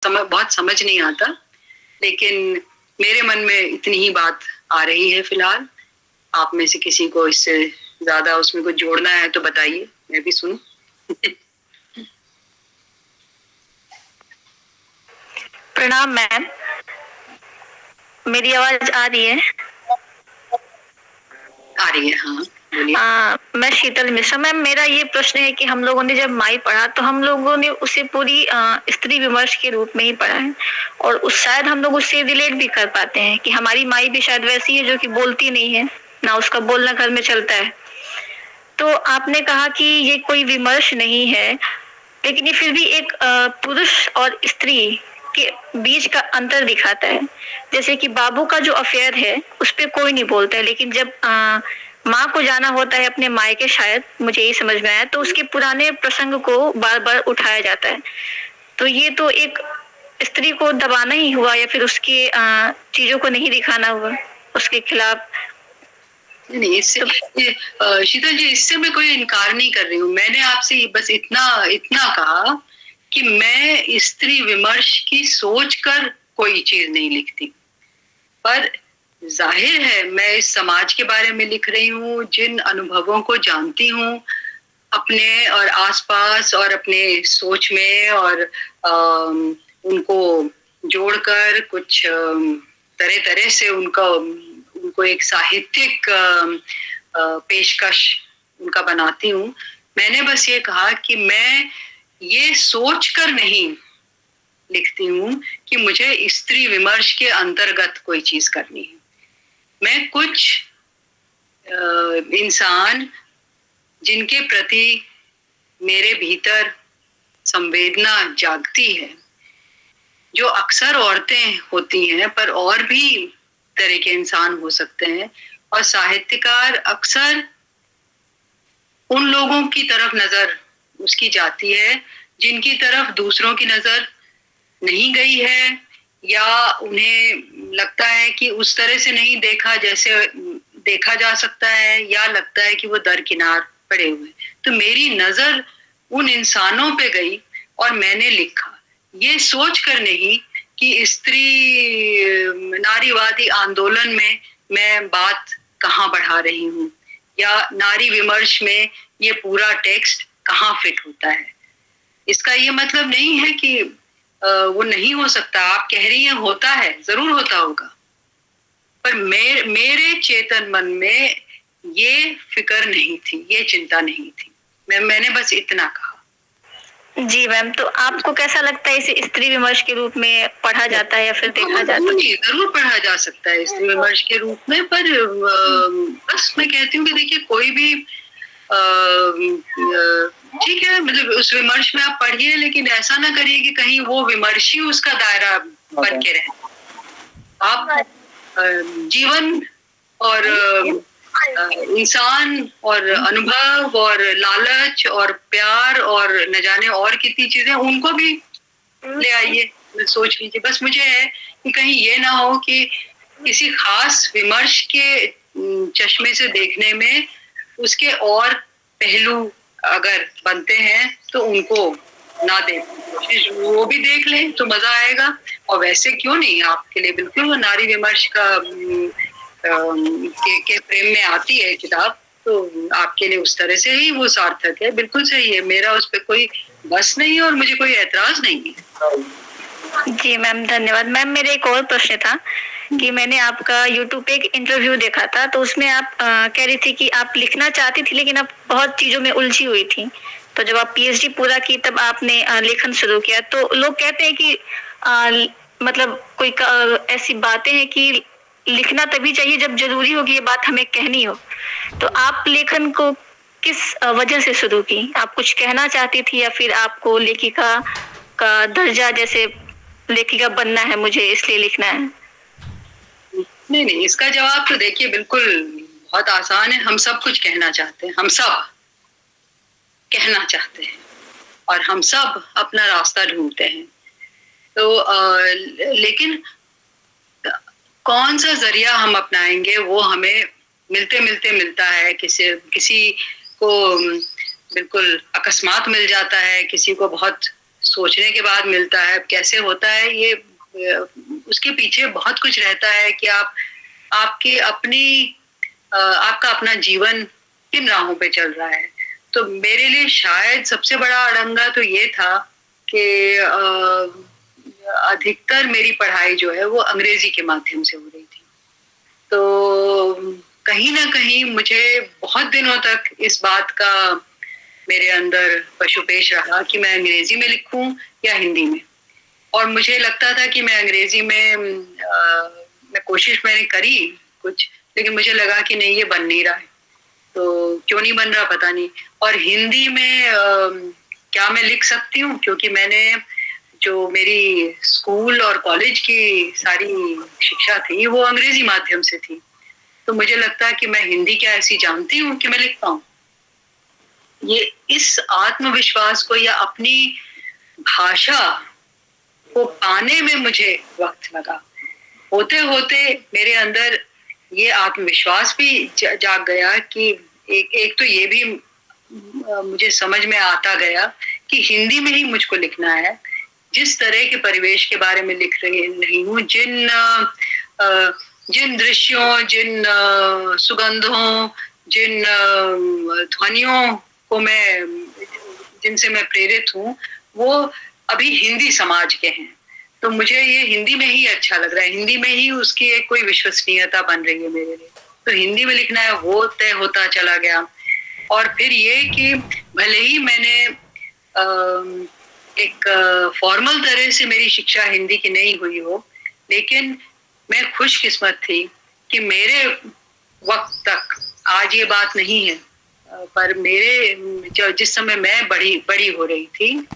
बहुत समझ नहीं आता, लेकिन मेरे मन में इतनी ही बात आ रही है फिलहाल। आप में से किसी को इससे ज्यादा उसमें कुछ जोड़ना है तो बताइए, मैं भी सुनूं। प्रणाम मैम, मेरी आवाज आ रही है? आ रही है, हाँ बोलिए। मैं शीतल मिश्रा। मैम, मेरा ये प्रश्न है कि हम लोगों ने जब माई पढ़ा तो हम लोगों ने उसे पूरी स्त्री विमर्श के रूप में ही पढ़ा है, और उस शायद हम लोग उससे रिलेट भी कर पाते हैं कि हमारी माई भी शायद वैसी है जो कि बोलती नहीं है, ना उसका बोलना घर में चलता है। तो आपने कहा कि ये कोई विमर्श नहीं है, लेकिन ये फिर भी एक पुरुष और स्त्री के बीच का अंतर दिखाता है। जैसे कि बाबू का जो अफेयर है उस पर कोई नहीं बोलता है, लेकिन जब माँ को जाना होता है अपने मायके, शायद मुझे यही समझ में आया, तो उसके पुराने प्रसंग को बार बार उठाया जाता है। तो ये तो एक स्त्री को दबाना ही हुआ, या फिर उसकी चीजों को नहीं दिखाना हुआ उसके खिलाफ। नहीं, इससे शीतल जी, इससे मैं कोई इनकार नहीं कर रही हूँ। मैंने आपसे बस इतना इतना कहा कि मैं स्त्री विमर्श की सोच कर कोई चीज नहीं लिखती, पर जाहिर है मैं इस समाज के बारे में लिख रही हूँ, जिन अनुभवों को जानती हूँ अपने और आसपास और अपने सोच में, और उनको जोड़कर कुछ तरह तरह से उनको एक साहित्यिक पेशकश उनका बनाती हूँ। मैंने बस ये कहा कि मैं ये सोच कर नहीं लिखती हूँ कि मुझे स्त्री विमर्श के अंतर्गत कोई चीज करनी है। मैं कुछ इंसान जिनके प्रति मेरे भीतर संवेदना जागती है, जो अक्सर औरतें होती हैं, पर और भी तरह के इंसान हो सकते हैं, और साहित्यकार अक्सर उन लोगों की तरफ नजर उसकी जाती है जिनकी तरफ दूसरों की नजर नहीं गई है, या उन्हें लगता है कि उस तरह से नहीं देखा जैसे देखा जा सकता है, या लगता है कि वो दरकिनार पड़े हुए। तो मेरी नजर उन इंसानों पे गई और मैंने लिखा, ये सोच कर नहीं कि स्त्री नारीवादी आंदोलन में मैं बात कहाँ बढ़ा रही हूँ, या नारी विमर्श में ये पूरा टेक्स्ट कहाँ फिट होता है। इसका ये मतलब नहीं है कि वो नहीं हो सकता। आप कह रही हैं होता है, जरूर होता होगा, पर मेरे चेतन मन में ये फिक्र नहीं थी, ये चिंता नहीं थी। मैंने बस इतना कहा। जी मैम, तो आपको कैसा लगता है इसे स्त्री विमर्श के रूप में पढ़ा जाता है या फिर देखा जाता है? जरूर पढ़ा जा सकता है स्त्री विमर्श के रूप में, पर बस मैं कहती हूँ कि देखिए, कोई भी ठीक है, मतलब उस विमर्श में आप पढ़िए, लेकिन ऐसा ना करिए कि कहीं वो विमर्श ही उसका दायरा बन के रहे। आप जीवन और इंसान और अनुभव और लालच और प्यार और न जाने और कितनी चीजें, उनको भी ले आइए, सोच लीजिए। बस मुझे है कि कहीं ये ना हो कि किसी खास विमर्श के चश्मे से देखने में उसके और पहलू अगर बनते हैं तो उनको ना देख, वो भी देख लें तो मजा आएगा। और वैसे क्यों नहीं, आपके लिए बिल्कुल वो नारी विमर्श का के प्रेम में आती है किताब, तो आपके लिए उस तरह से ही वो सार्थक है। बिल्कुल सही है, मेरा उस पर कोई बस नहीं है और मुझे कोई ऐतराज नहीं है। जी मैम, धन्यवाद। मैम, मेरा एक और प्रश्न था कि मैंने आपका यूट्यूब पे एक इंटरव्यू देखा था, तो उसमें आप कह रही थी कि आप लिखना चाहती थी लेकिन आप बहुत चीजों में उलझी हुई थी। तो जब आप पीएचडी पूरा की तब आपने लेखन शुरू किया। तो लोग कहते हैं कि मतलब कोई ऐसी बातें हैं कि लिखना तभी चाहिए जब जरूरी होगी ये बात हमें कहनी हो। तो आप लेखन को किस वजह से शुरू की? आप कुछ कहना चाहती थी, या फिर आपको लेखिका का दर्जा, जैसे लेखिका बनना है मुझे इसलिए लिखना है? नहीं नहीं, इसका जवाब तो देखिए बिल्कुल बहुत आसान है। हम सब कुछ कहना चाहते हैं, हम सब कहना चाहते हैं, और हम सब अपना रास्ता ढूंढते हैं। तो लेकिन कौन सा जरिया हम अपनाएंगे वो हमें मिलते मिलते मिलता है। किसी को बिल्कुल अकस्मात मिल जाता है, किसी को बहुत सोचने के बाद मिलता है। कैसे होता है ये, उसके पीछे बहुत कुछ रहता है कि आपकी अपनी आपका अपना जीवन किन राहों पे चल रहा है। तो मेरे लिए शायद सबसे बड़ा अड़ंगा तो ये था कि अधिकतर मेरी पढ़ाई जो है वो अंग्रेजी के माध्यम से हो रही थी। तो कहीं ना कहीं मुझे बहुत दिनों तक इस बात का मेरे अंदर पशुपेश रहा कि मैं अंग्रेजी में लिखूं या हिंदी में। और मुझे लगता था कि मैं अंग्रेजी में मैं कोशिश मैंने करी कुछ, लेकिन मुझे लगा कि नहीं, ये बन नहीं रहा है। तो क्यों नहीं बन रहा पता नहीं। और हिंदी में क्या मैं लिख सकती हूँ, क्योंकि मैंने जो मेरी स्कूल और कॉलेज की सारी शिक्षा थी वो अंग्रेजी माध्यम से थी। तो मुझे लगता है कि मैं हिंदी क्या ऐसी जानती हूँ कि मैं लिख पाऊँ। ये इस आत्मविश्वास को या अपनी भाषा को पाने में मुझे वक्त लगा। होते होते मेरे अंदर ये आत्मविश्वास भी जाग गया कि एक तो ये भी मुझे समझ में आता गया कि हिंदी में ही मुझको लिखना है। जिस तरह के परिवेश के बारे में लिख रही हूँ, जिन दृश्यों, जिन सुगंधों, जिन ध्वनियों को जिनसे मैं प्रेरित हूँ, वो अभी हिंदी समाज के हैं। तो मुझे ये हिंदी में ही अच्छा लग रहा है, हिंदी में ही उसकी एक कोई विश्वसनीयता बन रही है मेरे लिए। तो हिंदी में लिखना है, वो तय होता चला गया। और फिर ये कि भले ही मैंने एक फॉर्मल तरह से मेरी शिक्षा हिंदी की नहीं हुई हो, लेकिन मैं खुशकिस्मत थी कि मेरे वक्त तक, आज ये बात नहीं है, पर मेरे जिस समय मैं बड़ी हो रही थी,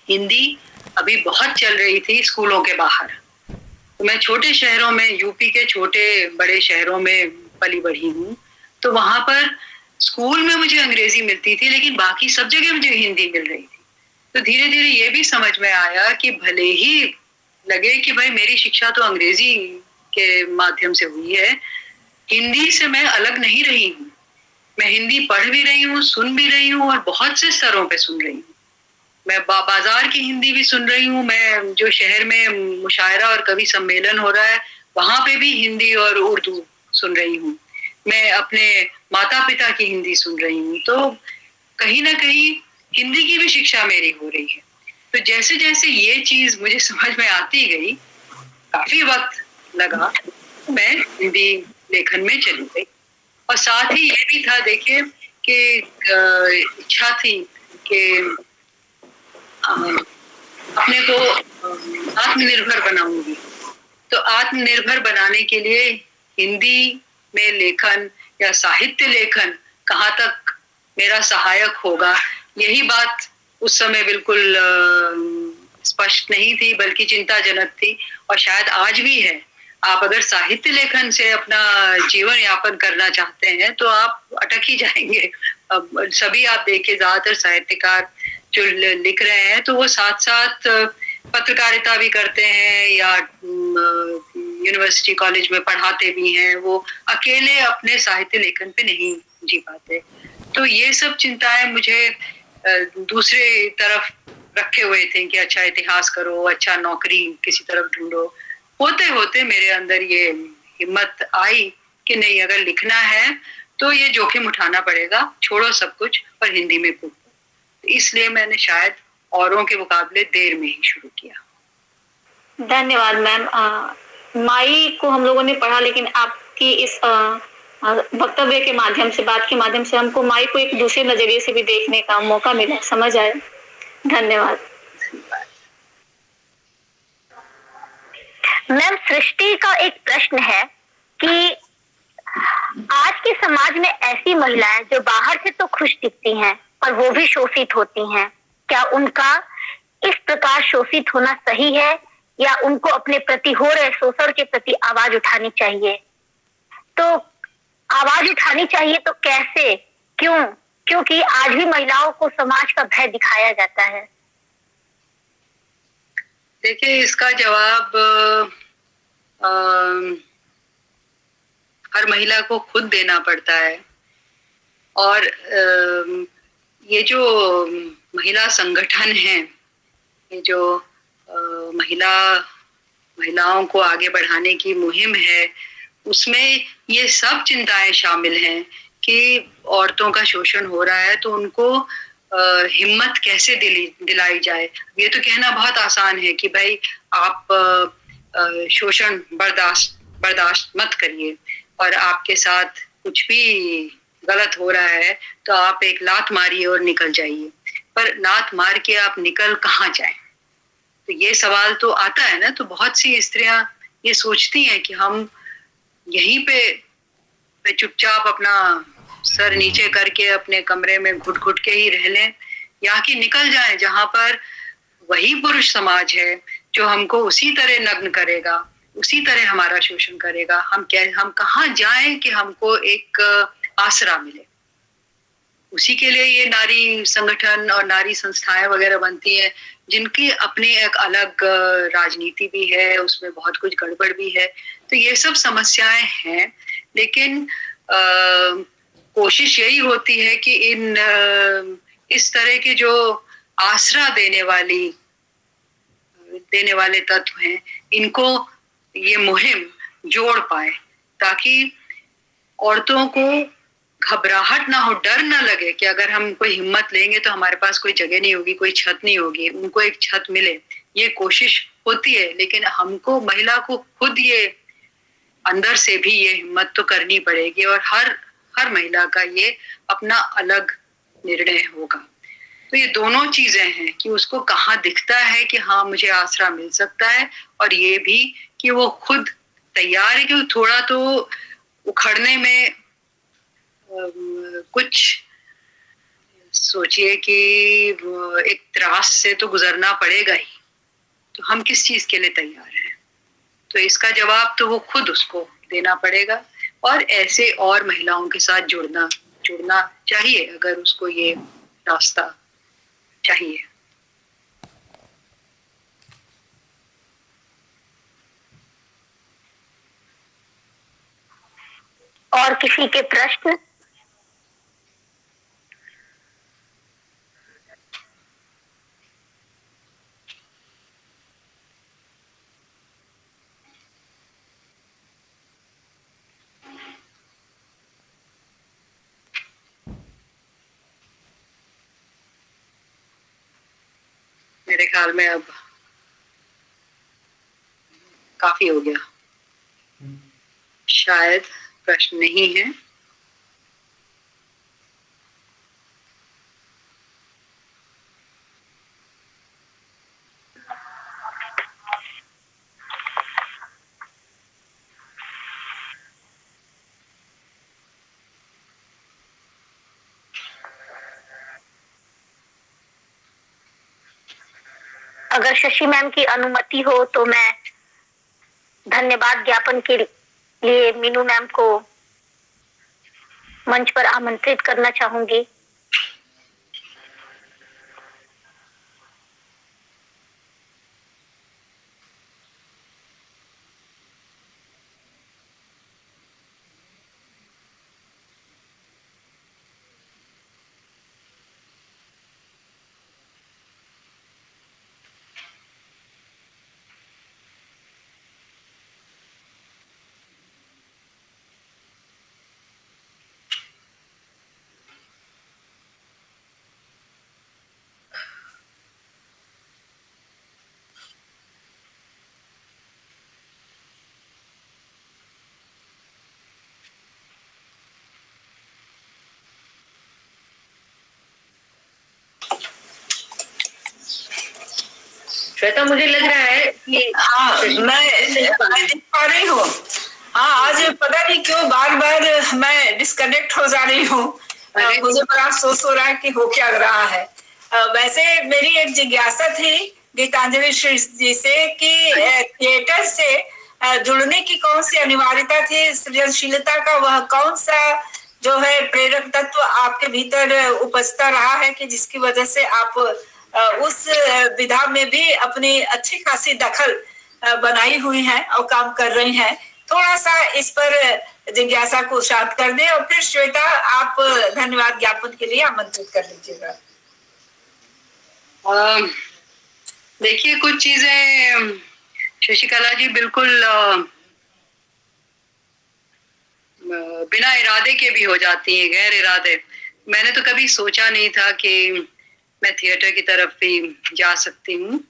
हिंदी अभी बहुत चल रही थी स्कूलों के बाहर। तो मैं छोटे शहरों में, यूपी के छोटे बड़े शहरों में पली बढ़ी हूँ। तो वहां पर स्कूल में मुझे अंग्रेजी मिलती थी, लेकिन बाकी सब जगह मुझे हिंदी मिल रही थी। तो धीरे धीरे ये भी समझ में आया कि भले ही लगे कि भाई मेरी शिक्षा तो अंग्रेजी के माध्यम से हुई है, हिंदी से मैं अलग नहीं रही हूँ। मैं हिंदी पढ़ भी रही हूँ, सुन भी रही हूँ, और बहुत से स्तरों पे सुन रही हूँ। मैं बाजार की हिंदी भी सुन रही हूँ। मैं जो शहर में मुशायरा और कवि सम्मेलन हो रहा है, वहां पे भी हिंदी और उर्दू सुन रही हूँ। मैं अपने माता पिता की हिंदी सुन रही हूँ। तो कहीं ना कहीं हिंदी की भी शिक्षा मेरी हो रही है। तो जैसे जैसे ये चीज मुझे समझ में आती गई, काफी वक्त लगा, मैं हिंदी लेखन में चली गई। और साथ ही ये भी था, देखिए, कि इच्छा थी कि अपने को आत्मनिर्भर बनाऊंगी। तो आत्मनिर्भर बनाने के लिए हिंदी में लेखन या साहित्य लेखन कहाँ तक मेरा सहायक होगा, यही बात उस समय बिल्कुल स्पष्ट नहीं थी, बल्कि चिंताजनक थी। और शायद आज भी है। आप अगर साहित्य लेखन से अपना जीवन यापन करना चाहते हैं तो आप अटक ही जाएंगे। अब सभी आप देखिए, ज्यादातर साहित्यकार जो लिख रहे हैं तो वो साथ साथ पत्रकारिता भी करते हैं या यूनिवर्सिटी कॉलेज में पढ़ाते भी हैं। वो अकेले अपने साहित्य लेखन पे नहीं जी पाते। तो ये सब चिंताएं मुझे दूसरे तरफ रखे हुए थे कि अच्छा इतिहास करो, अच्छा नौकरी किसी तरफ ढूंढो। होते होते मेरे अंदर ये हिम्मत आई कि नहीं, अगर लिखना है तो ये जोखिम उठाना पड़ेगा, छोड़ो सब कुछ और हिंदी में कूदो। इसलिए मैंने शायद औरों के मुकाबले देर में ही शुरू किया। धन्यवाद मैम। माई को हम लोगों ने पढ़ा, लेकिन आपकी इस वक्तव्य के माध्यम से, बात के माध्यम से हमको माई को एक दूसरे नजरिए से भी देखने का मौका मिला, समझ आया। धन्यवाद मैम। सृष्टि का एक प्रश्न है कि आज के समाज में ऐसी महिलाएं जो बाहर से तो खुश दिखती हैं और वो भी शोषित होती हैं, क्या उनका इस प्रकार शोषित होना सही है या उनको अपने प्रति हो रहे शोषण के प्रति आवाज उठानी चाहिए? तो आवाज उठानी चाहिए तो कैसे, क्यों? क्योंकि आज भी महिलाओं को समाज का भय दिखाया जाता है। देखिए, इसका जवाब हर महिला को खुद देना पड़ता है। और ये जो महिला संगठन हैं, ये जो महिलाओं को आगे बढ़ाने की मुहिम है, उसमें ये सब चिंताएं शामिल हैं कि औरतों का शोषण हो रहा है तो उनको हिम्मत कैसे दिलाई जाए। ये तो कहना बहुत आसान है कि भाई आप शोषण बर्दाश्त मत करिए, और आपके साथ कुछ भी गलत हो रहा है तो आप एक लात मारिए और निकल जाइए। पर लात मार के आप निकल कहाँ जाए, तो ये सवाल तो आता है ना। तो बहुत सी स्त्रियां ये सोचती हैं कि हम यहीं पे चुपचाप अपना सर नीचे करके अपने कमरे में घुट घुट के ही रह लें, या कि निकल जाएं जहां पर वही पुरुष समाज है जो हमको उसी तरह नग्न करेगा, उसी तरह हमारा शोषण करेगा। हम कहाँ जाएं कि हमको एक आसरा मिले। उसी के लिए ये नारी संगठन और नारी संस्थाएं वगैरह बनती हैं, जिनकी अपनी एक अलग राजनीति भी है, उसमें बहुत कुछ गड़बड़ भी है। तो ये सब समस्याएं हैं, लेकिन कोशिश यही होती है कि इस तरह के जो आसरा देने वाले तत्व हैं, इनको ये मुहिम जोड़ पाए, ताकि औरतों को घबराहट ना हो, डर ना लगे कि अगर हम कोई हिम्मत लेंगे तो हमारे पास कोई जगह नहीं होगी, कोई छत नहीं होगी। उनको एक छत मिले, ये कोशिश होती है, लेकिन हमको, महिला को खुद ये अंदर से भी ये हिम्मत तो करनी पड़ेगी, और हर महिला का ये अपना अलग निर्णय होगा। तो ये दोनों चीजें हैं कि उसको कहाँ दिखता है कि हाँ मुझे आसरा मिल सकता है, और ये भी कि वो खुद तैयार है कि थोड़ा तो उखड़ने में कुछ सोचिए कि एक त्रास से तो गुजरना पड़ेगा ही, तो हम किस चीज के लिए तैयार हैं। तो इसका जवाब तो वो खुद उसको देना पड़ेगा, और ऐसे और महिलाओं के साथ जुड़ना चाहिए अगर उसको ये रास्ता चाहिए। और किसी के प्रश्न? मेरे ख्याल में अब काफी हो गया, शायद प्रश्न नहीं है। अगर शशि मैम की अनुमति हो तो मैं धन्यवाद ज्ञापन के लिए मीनू मैम को मंच पर आमंत्रित करना चाहूंगी। श्वेता, मुझे लग रहा है कि हाँ मैं देख पा रही हूँ। हाँ, आज पता नहीं क्यों बार बार मैं डिस्कनेक्ट हो जा रही हूँ। मुझे बड़ा अफसोस हो रहा है कि हो क्या रहा है। वैसे मेरी एक जिज्ञासा थी गीतांजलि जी से कि थिएटर से जुड़ने की कौन सी अनिवार्यता थी, सृजनशीलता का वह कौन सा जो है प्रेरक तत्व आपके भीतर उपजता रहा है कि जिसकी वजह से आप उस विधा में भी अपनी अच्छी खासी दखल बनाई हुई है और काम कर रही हैं। थोड़ा सा इस पर जिज्ञासा को शांत कर दें, और फिर श्वेता आप धन्यवाद ज्ञापन के लिए आमंत्रित कर लीजिएगा। देखिए, कुछ चीजें शशिकला जी बिल्कुल बिना इरादे के भी हो जाती हैं, गैर इरादे। मैंने तो कभी सोचा नहीं था कि मैं थिएटर की तरफ भी जा सकती हूँ।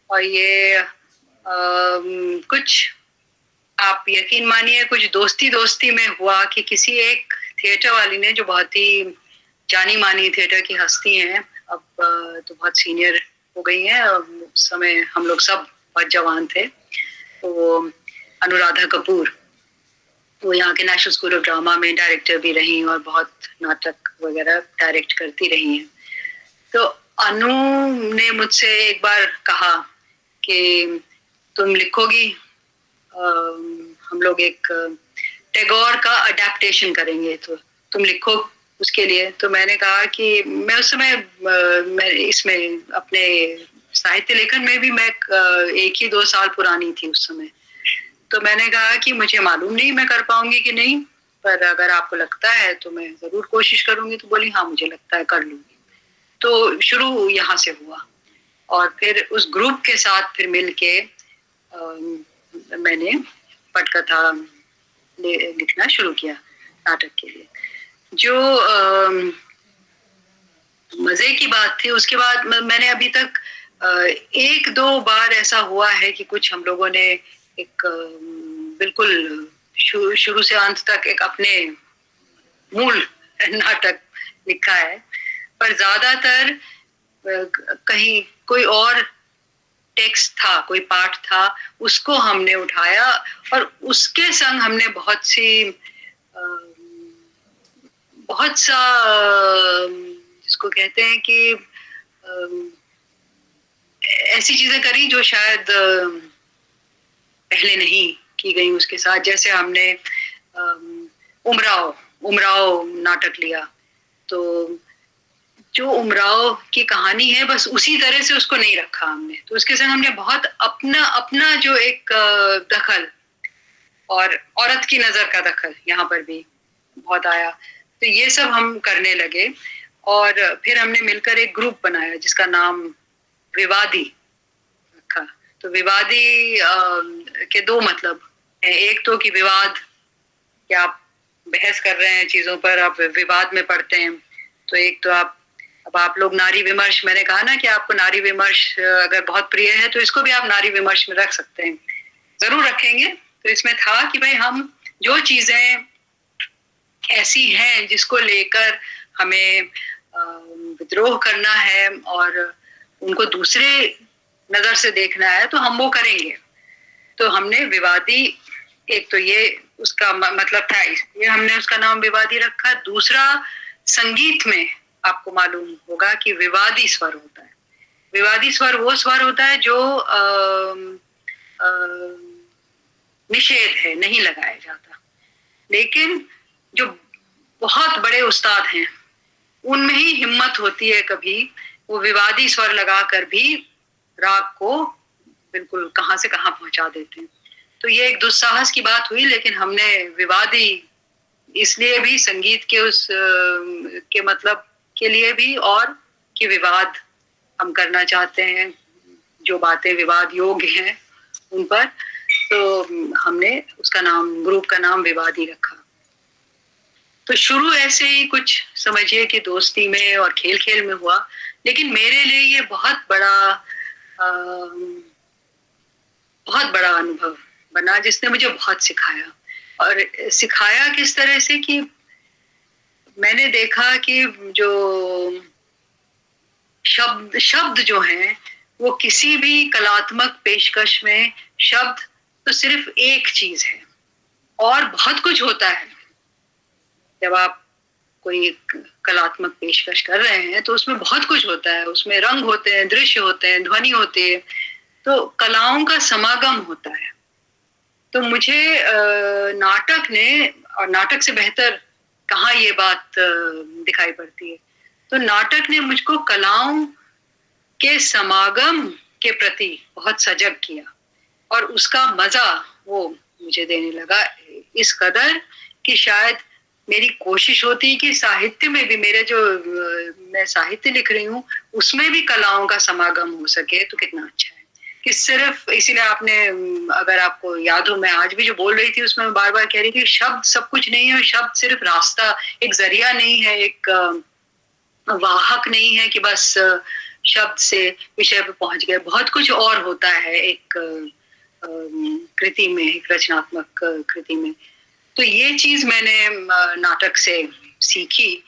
और ये कुछ, आप यकीन मानिए, कुछ दोस्ती दोस्ती में हुआ कि किसी एक थिएटर वाली ने, जो बहुत ही जानी मानी थिएटर की हस्ती हैं, अब तो बहुत सीनियर हो गई हैं, उस समय हम लोग सब बहुत जवान थे, तो अनुराधा कपूर, वो यहाँ के नेशनल स्कूल ऑफ ड्रामा में डायरेक्टर भी रही और बहुत नाटक वगैरह डायरेक्ट करती रही हैं। तो अनु ने मुझसे एक बार कहा कि तुम लिखोगी, हम लोग एक टैगोर का अडेप्टेशन करेंगे, तो तुम लिखो उसके लिए। तो मैंने कहा कि मैं उस समय मैं इसमें अपने साहित्य लेखन में भी मैं 1 ही 2 साल पुरानी थी उस समय। तो मैंने कहा कि मुझे मालूम नहीं मैं कर पाऊंगी कि नहीं, पर अगर आपको लगता है तो मैं जरूर कोशिश करूंगी। तो बोली हाँ, मुझे लगता है कर लूंगी। तो शुरू यहाँ से हुआ, और फिर उस ग्रुप के साथ फिर मिलके मैंने पटकथा लिखना शुरू किया नाटक के लिए। जो मजे की बात थी, उसके बाद मैंने अभी तक 1-2 बार ऐसा हुआ है कि कुछ हम लोगों ने एक बिल्कुल शुरू से अंत तक एक अपने मूल नाटक लिखा है, पर ज्यादातर कहीं कोई और टेक्स्ट था, कोई पाठ था, उसको हमने उठाया और उसके संग हमने बहुत सा जिसको कहते हैं कि ऐसी चीजें करी जो शायद पहले नहीं की गई उसके साथ। जैसे हमने उमराव नाटक लिया, तो जो उमराव की कहानी है बस उसी तरह से उसको नहीं रखा हमने, तो उसके संग हमने बहुत अपना जो एक दखल, और औरत की नजर का दखल यहाँ पर भी बहुत आया। तो ये सब हम करने लगे, और फिर हमने मिलकर एक ग्रुप बनाया जिसका नाम विवादी रखा। तो विवादी के 2 मतलब है। एक तो कि विवाद, कि आप बहस कर रहे हैं चीजों पर, आप विवाद में पड़ते हैं। तो एक तो अब आप लोग नारी विमर्श, मैंने कहा ना कि आपको नारी विमर्श अगर बहुत प्रिय है तो इसको भी आप नारी विमर्श में रख सकते हैं, जरूर रखेंगे। तो इसमें था कि भाई हम जो चीजें ऐसी हैं जिसको लेकर हमें विद्रोह करना है और उनको दूसरे नजर से देखना है, तो हम वो करेंगे। तो हमने विवादी, एक तो ये उसका मतलब था, इसलिए हमने उसका नाम विवादी रखा। दूसरा, संगीत में आपको मालूम होगा कि विवादी स्वर होता है। विवादी स्वर वो स्वर होता है जो निषेध है, नहीं लगाया जाता। लेकिन जो बहुत बड़े उस्ताद हैं उनमें ही हिम्मत होती है कभी वो विवादी स्वर लगाकर भी राग को बिल्कुल कहां से कहां पहुंचा देते हैं। तो ये एक दुस्साहस की बात हुई, लेकिन हमने विवादी इसलिए भी संगीत के उस के मतलब के लिए भी, और कि विवाद हम करना चाहते हैं, जो बातें विवाद योग्य हैं उन पर। तो हमने उसका नाम, ग्रुप का नाम विवादी रखा। तो शुरू ऐसे ही कुछ समझिए कि दोस्ती में और खेल खेल में हुआ, लेकिन मेरे लिए ये बहुत बड़ा अनुभव बना, जिसने मुझे बहुत सिखाया। और सिखाया किस तरह से कि मैंने देखा कि जो शब्द जो हैं वो किसी भी कलात्मक पेशकश में, शब्द तो सिर्फ एक चीज है और बहुत कुछ होता है। जब आप कोई कलात्मक पेशकश कर रहे हैं तो उसमें बहुत कुछ होता है, उसमें रंग होते हैं, दृश्य होते हैं, ध्वनि होती है, तो कलाओं का समागम होता है। तो मुझे नाटक ने, और नाटक से बेहतर कहाँ ये बात दिखाई पड़ती है, तो नाटक ने मुझको कलाओं के समागम के प्रति बहुत सजग किया, और उसका मजा वो मुझे देने लगा इस कदर कि शायद मेरी कोशिश होती है कि साहित्य में भी मेरे जो मैं साहित्य लिख रही हूँ उसमें भी कलाओं का समागम हो सके तो कितना अच्छा है। कि सिर्फ इसीलिए आपने, अगर आपको याद हो, मैं आज भी जो बोल रही थी उसमें मैं बार बार कह रही थी शब्द सब कुछ नहीं है, शब्द सिर्फ रास्ता, एक जरिया नहीं है, एक वाहक नहीं है कि बस शब्द से विषय पे पहुंच गए। बहुत कुछ और होता है एक कृति में, एक रचनात्मक कृति में। तो ये चीज मैंने नाटक से सीखी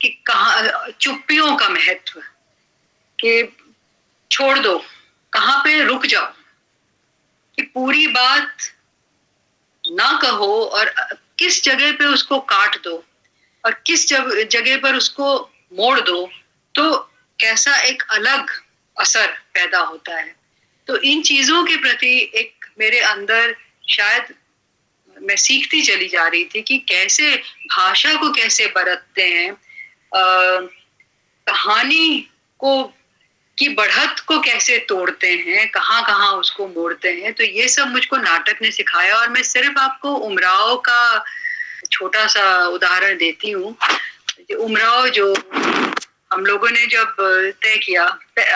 कि कहाँ चुप्पियों का महत्व, कि छोड़ दो, कहाँ पे रुक जाओ, कि पूरी बात ना कहो और किस जगह पे उसको काट दो और किस जगह पर उसको मोड़ दो तो कैसा एक अलग असर पैदा होता है। तो इन चीजों के प्रति एक मेरे अंदर शायद मैं सीखती चली जा रही थी कि कैसे भाषा को कैसे बरतते हैं, कहानी को की बढ़त को कैसे तोड़ते हैं, कहाँ कहाँ उसको मोड़ते हैं। तो ये सब मुझको नाटक ने सिखाया। और मैं सिर्फ आपको उमराव का छोटा सा उदाहरण देती हूँ। उमराव जो हम लोगों ने जब तय किया,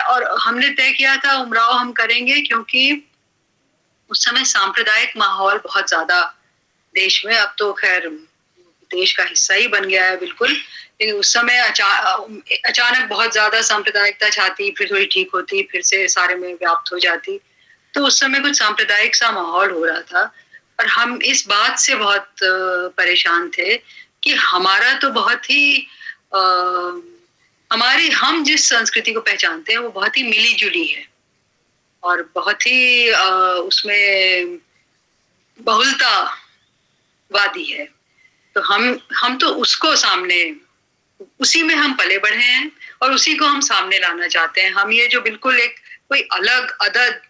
और हमने तय किया था उमराव हम करेंगे क्योंकि उस समय सांप्रदायिक माहौल बहुत ज्यादा देश में, अब तो खैर देश का हिस्सा ही बन गया है बिल्कुल, लेकिन उस समय अचानक बहुत ज्यादा सांप्रदायिकता छाती, फिर थोड़ी ठीक होती, फिर से सारे में व्याप्त हो जाती। तो उस समय कुछ सांप्रदायिक सा माहौल हो रहा था और हम इस बात से बहुत परेशान थे कि हमारा तो बहुत ही हम जिस संस्कृति को पहचानते हैं वो बहुत ही मिली जुली है और बहुत ही उसमें बहुलतावादी है। तो हम तो उसको सामने, उसी में हम पले बढ़े हैं और उसी को हम सामने लाना चाहते हैं। हम ये जो बिल्कुल एक कोई अलग अदद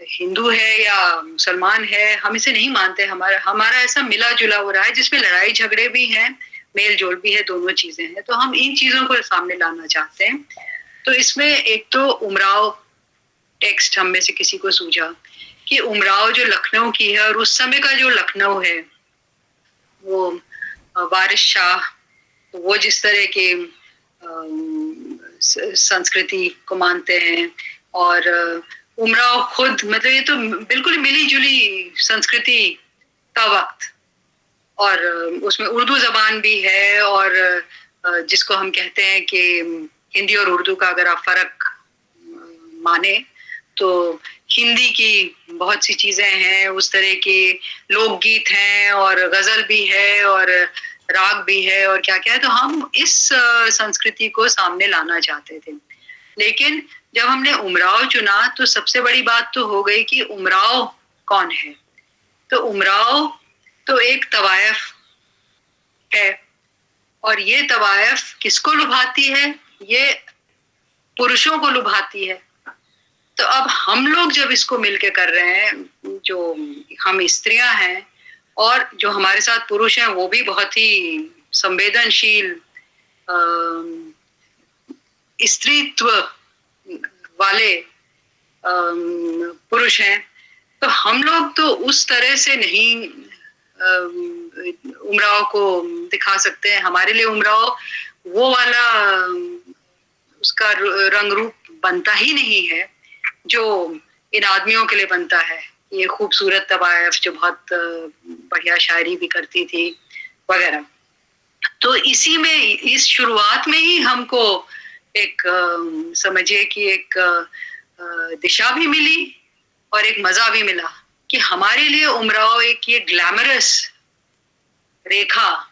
हिंदू है या मुसलमान है, हम इसे नहीं मानते। हमारा ऐसा मिला जुला हो रहा है जिसमें लड़ाई झगड़े भी हैं, मेल जोल भी है, दोनों चीजें हैं। तो हम इन चीजों को सामने लाना चाहते हैं। तो इसमें एक तो उमराव टेक्स्ट हम में से किसी को सूझा कि उमराव जो लखनऊ की है और उस समय का जो लखनऊ है वो वारिस शाह, वो जिस तरह के संस्कृति को मानते हैं और उमराव खुद, मतलब ये तो बिल्कुल मिली जुली संस्कृति का वक्त, और उसमें उर्दू जबान भी है और जिसको हम कहते हैं कि हिंदी और उर्दू का अगर आप फर्क माने तो हिंदी की बहुत सी चीजें हैं, उस तरह के लोकगीत हैं और गजल भी है और राग भी है और क्या क्या है। तो हम इस संस्कृति को सामने लाना चाहते थे। लेकिन जब हमने उमराव चुना तो सबसे बड़ी बात तो हो गई कि उमराव कौन है। तो उमराव तो एक तवायफ है और ये तवायफ किसको लुभाती है? ये पुरुषों को लुभाती है। तो अब हम लोग जब इसको मिलके कर रहे हैं, जो हम स्त्रियां हैं और जो हमारे साथ पुरुष हैं वो भी बहुत ही संवेदनशील स्त्रीत्व वाले पुरुष हैं, तो हम लोग तो उस तरह से नहीं उमराव को दिखा सकते हैं। हमारे लिए उमराव वो वाला उसका रंग रूप बनता ही नहीं है जो इन आदमियों के लिए बनता है। ये खूबसूरत तवायफ जो बहुत बढ़िया शायरी भी करती थी वगैरह। तो इसी में, इस शुरुआत में ही हमको एक समझिए कि एक दिशा भी मिली और एक मजा भी मिला कि हमारे लिए उमराव एक ये ग्लैमरस रेखा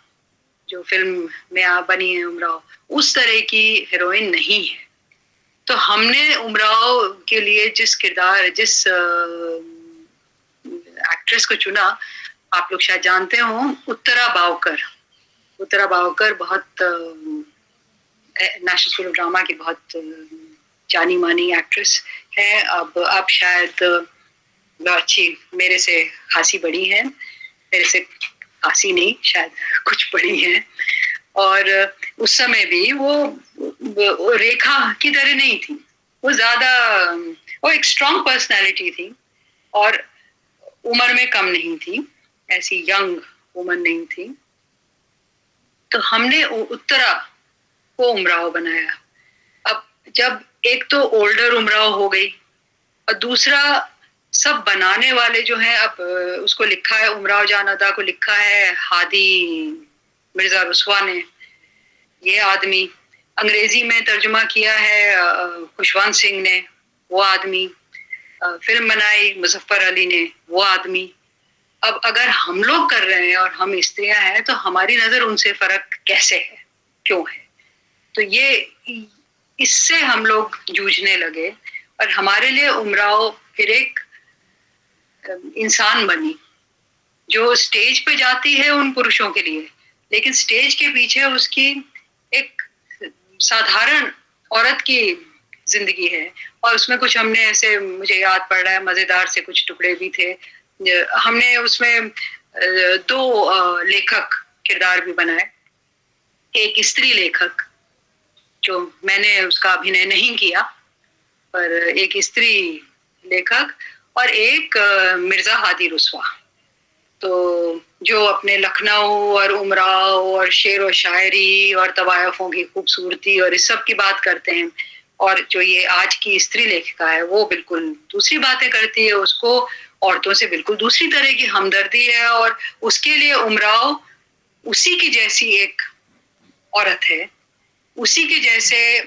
जो फिल्म में बनी है उमराव, उस तरह की हीरोइन नहीं है। तो हमने उमराव के लिए जिस एक्ट्रेस को चुना, आप लोग शायद जानते हो, उत्तरा बावकर बहुत नेशनल स्कूल ऑफ ड्रामा की बहुत जानी मानी एक्ट्रेस है। अब शायद अच्छी, मेरे से खासी बड़ी है, मेरे से खासी नहीं, शायद कुछ बड़ी है। और उस समय भी वो रेखा की तरह नहीं थी, वो एक स्ट्रॉन्ग पर्सनालिटी थी और उम्र में कम नहीं थी, ऐसी यंग वुमन नहीं थी। तो हमने उत्तरा को उमराव बनाया। अब जब एक तो ओल्डर उमराव हो गई और दूसरा सब बनाने वाले जो हैं, अब उसको लिखा है उमराव जान अदा को लिखा है हादी मिर्जा रुस्वा ने, ये आदमी। अंग्रेजी में तर्जुमा किया है खुशवंत सिंह ने, वो आदमी। फिल्म बनाई मुजफ्फर अली ने, वो आदमी। अब अगर हम लोग कर रहे हैं और हम स्त्रियां हैं तो हमारी नजर उनसे फर्क कैसे है, क्यों है? तो ये इससे हम लोग जूझने लगे और हमारे लिए उमराव फिर एक इंसान बनी जो स्टेज पे जाती है उन पुरुषों के लिए, लेकिन स्टेज के पीछे उसकी एक साधारण औरत की जिंदगी है। और उसमें कुछ हमने ऐसे, मुझे याद पड़ रहा है, मजेदार से कुछ टुकड़े भी थे। हमने उसमें 2 लेखक किरदार भी बनाए। एक स्त्री लेखक जो मैंने उसका अभिनय नहीं किया, पर एक स्त्री लेखक, और एक मिर्जा हादी रुस्वा, तो जो अपने लखनऊ और उमराव और शेर व शायरी और तवायफों की खूबसूरती और इस सब की बात करते हैं। और जो ये आज की स्त्री लेखिका है वो बिल्कुल दूसरी बातें करती है, उसको औरतों से बिल्कुल दूसरी तरह की हमदर्दी है, और उसके लिए उमराव उसी की जैसी एक औरत है, उसी के जैसे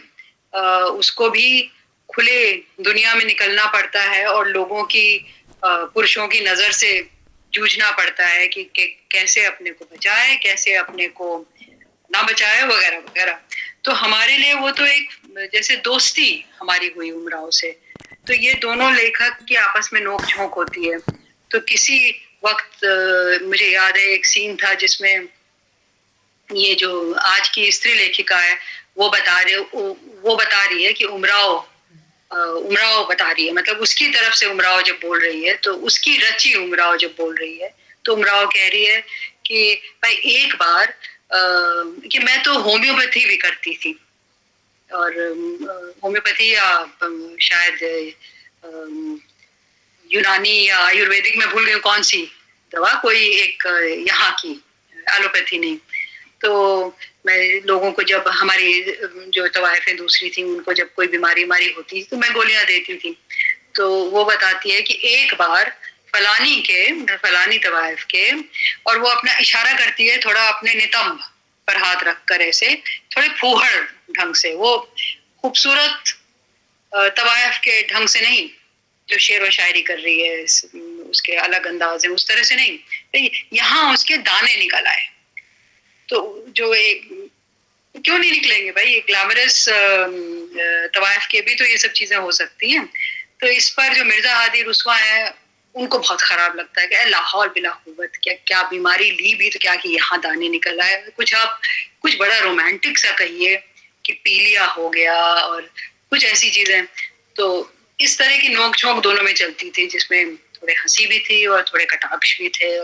उसको भी खुले दुनिया में निकलना पड़ता है और लोगों की, पुरुषों की नजर से जूझना पड़ता है कि कैसे अपने को बचाए, कैसे अपने को ना बचाए, वगैरह वगैरह। तो हमारे लिए वो तो एक जैसे दोस्ती हमारी हुई उमराव से। तो ये दोनों लेखक की आपस में नोक झोंक होती है। तो किसी वक्त मुझे याद है एक सीन था जिसमें ये जो आज की स्त्री लेखिका है वो बता रही है कि उमराव बता रही है, मतलब उसकी तरफ से उमराव जब बोल रही है तो उसकी रची उमराव जब बोल रही है तो उमराव कह रही है कि भाई एक बार कि मैं तो होम्योपैथी भी करती थी, और होम्योपैथी या शायद यूनानी या आयुर्वेदिक में भूल गई कौन सी दवा, कोई एक यहाँ की, एलोपैथी नहीं। तो मैं लोगों को, जब हमारी जो तवायफें दूसरी थी, उनको जब कोई बीमारी होती तो मैं गोलियां देती थी। तो वो बताती है कि एक बार फलानी तवायफ के, और वो अपना इशारा करती है थोड़ा अपने नितंब पर हाथ रखकर, ऐसे थोड़े फूहड़ ढंग से, वो खूबसूरत तवायफ के ढंग से नहीं जो शेर व शायरी कर रही है, उसके अलग अंदाज है, उस तरह से नहीं, यहाँ उसके दाने निकल आए। तो जो एक, क्यों नहीं निकलेंगे भाई, एक ग्लैमरस तवायफ के भी तो ये सब चीजें हो सकती हैं। तो इस पर जो मिर्जा हादी रुस्वा है उनको बहुत खराब लगता है कि लाहौल बिला कुव्वत, क्या बीमारी ली भी तो क्या कि यहाँ दाने निकल आए। कुछ बड़ा रोमांटिक सा कहिए कि पीलिया हो गया और कुछ ऐसी चीजें। तो इस तरह की नोक झोंक दोनों में चलती थी, जिसमें थोड़े हंसी भी थी और थोड़े कटाक्ष भी थे।